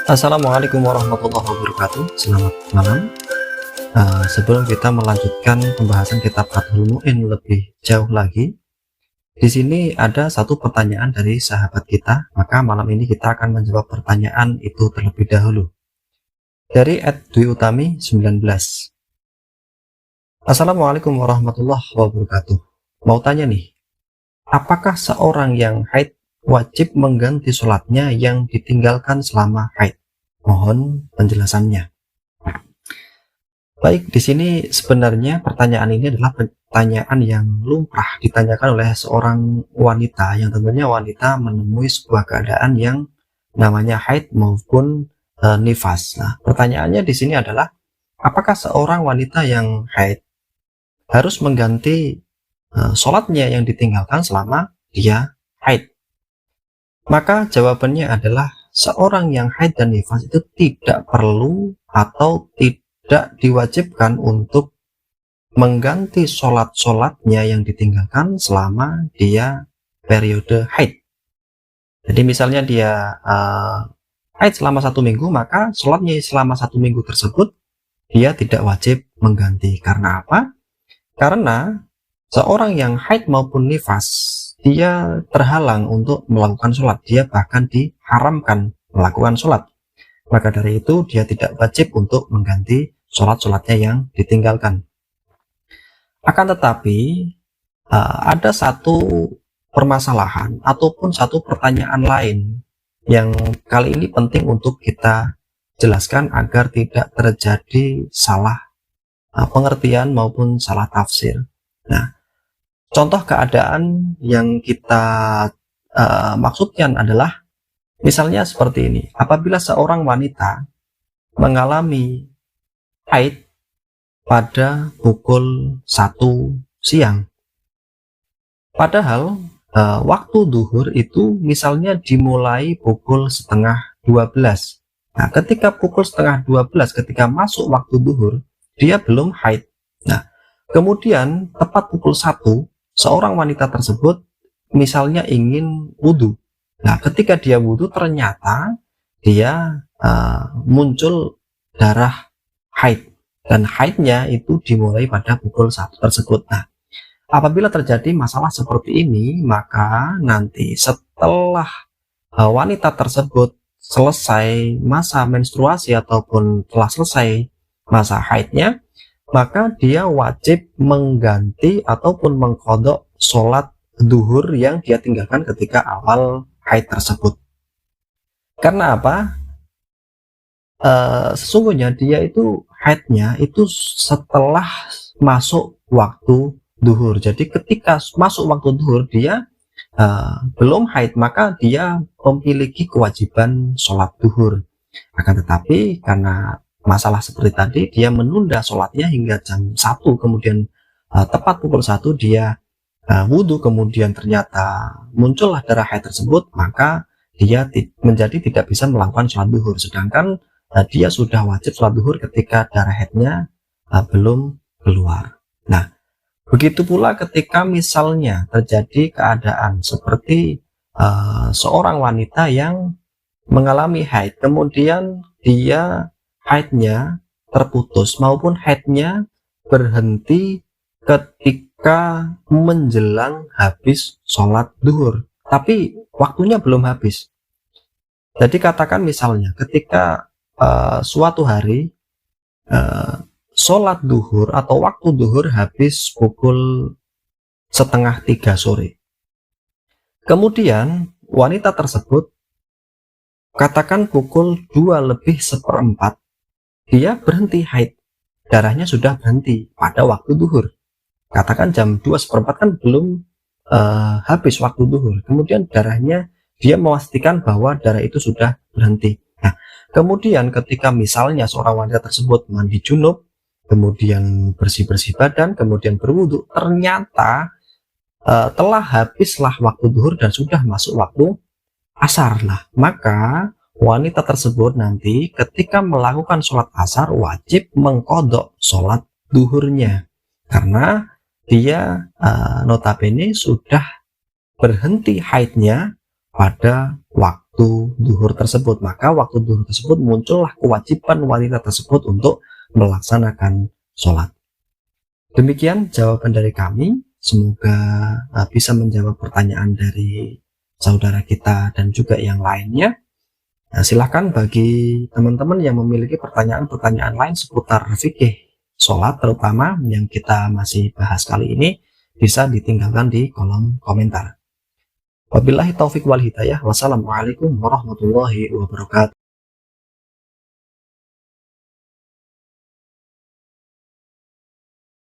Assalamualaikum warahmatullahi wabarakatuh. Selamat malam. Sebelum kita melanjutkan pembahasan kitab Fathul Mu'in lebih jauh lagi, di sini ada satu pertanyaan dari sahabat kita. Maka malam ini kita akan menjawab pertanyaan itu terlebih dahulu. Dari @dwi_utami 19. Assalamualaikum warahmatullahi wabarakatuh. Mau tanya nih, apakah seorang yang haid wajib mengganti sholatnya yang ditinggalkan selama haid? Mohon penjelasannya. Baik, di sini sebenarnya pertanyaan ini adalah pertanyaan yang lumrah ditanyakan oleh seorang wanita yang tentunya wanita menemui sebuah keadaan yang namanya haid maupun nifas. Nah, pertanyaannya di sini adalah apakah seorang wanita yang haid harus mengganti sholatnya yang ditinggalkan selama dia haid? Maka jawabannya adalah seorang yang haid dan nifas itu tidak perlu atau tidak diwajibkan untuk mengganti sholat-sholatnya yang ditinggalkan selama dia periode haid. Jadi misalnya dia haid selama 1 minggu, maka sholatnya selama 1 minggu tersebut dia tidak wajib mengganti. Karena apa? Karena seorang yang haid maupun nifas dia terhalang untuk melakukan sholat, dia bahkan diharamkan melakukan sholat. Maka dari itu dia tidak wajib untuk mengganti sholat-sholatnya yang ditinggalkan. Akan tetapi ada satu permasalahan ataupun satu pertanyaan lain yang kali ini penting untuk kita jelaskan agar tidak terjadi salah pengertian maupun salah tafsir. Nah, contoh keadaan yang kita maksudkan adalah misalnya seperti ini. Apabila seorang wanita mengalami haid pada pukul 1 siang. Padahal waktu duhur itu misalnya dimulai pukul 11:30. Nah, ketika pukul 11:30 ketika masuk waktu duhur, dia belum haid. Nah, kemudian tepat pukul 1 seorang wanita tersebut misalnya ingin wudhu. Nah, ketika dia wudhu ternyata dia muncul darah haid. Dan haidnya itu dimulai pada pukul 1 tersebut. Nah, apabila terjadi masalah seperti ini, maka nanti setelah wanita tersebut selesai masa menstruasi ataupun telah selesai masa haidnya, maka dia wajib mengganti ataupun mengqadha sholat duhur yang dia tinggalkan ketika awal haid tersebut. Karena apa? Sesungguhnya dia itu haidnya itu setelah masuk waktu duhur. Jadi ketika masuk waktu duhur dia belum haid, maka dia memiliki kewajiban sholat duhur. Akan tetapi karena masalah seperti tadi, dia menunda sholatnya hingga jam 1, kemudian tepat pukul 1 dia wudhu, kemudian ternyata muncullah darah haid tersebut, maka dia menjadi tidak bisa melakukan sholat duhur. Sedangkan dia sudah wajib sholat duhur ketika darah haidnya belum keluar. Nah, begitu pula ketika misalnya terjadi keadaan seperti seorang wanita yang mengalami haid, kemudian dia haidnya terputus maupun haidnya berhenti ketika menjelang habis sholat duhur, tapi waktunya belum habis. Jadi katakan misalnya ketika suatu hari sholat duhur atau waktu duhur habis pukul 2:30 sore. Kemudian wanita tersebut katakan pukul 2:04 dia berhenti haid, darahnya sudah berhenti pada waktu duhur. Katakan jam 2:04 kan belum habis waktu duhur. Kemudian darahnya dia memastikan bahwa darah itu sudah berhenti. Nah, kemudian ketika misalnya seorang wanita tersebut mandi junub, kemudian bersih-bersih badan, kemudian berwudu, ternyata telah habislah waktu duhur dan sudah masuk waktu asar. Nah, maka wanita tersebut nanti ketika melakukan sholat asar wajib mengqadha sholat duhurnya karena dia notabene sudah berhenti haidnya pada waktu duhur tersebut. Maka waktu duhur tersebut muncullah kewajiban wanita tersebut untuk melaksanakan sholat. Demikian jawaban dari kami. Semoga bisa menjawab pertanyaan dari saudara kita dan juga yang lainnya. Silahkan bagi teman-teman yang memiliki pertanyaan-pertanyaan lain seputar fikih sholat terutama yang kita masih bahas kali ini, bisa ditinggalkan di kolom komentar. Wabillahi taufik wal hidayah. Wassalamualaikum warahmatullahi wabarakatuh.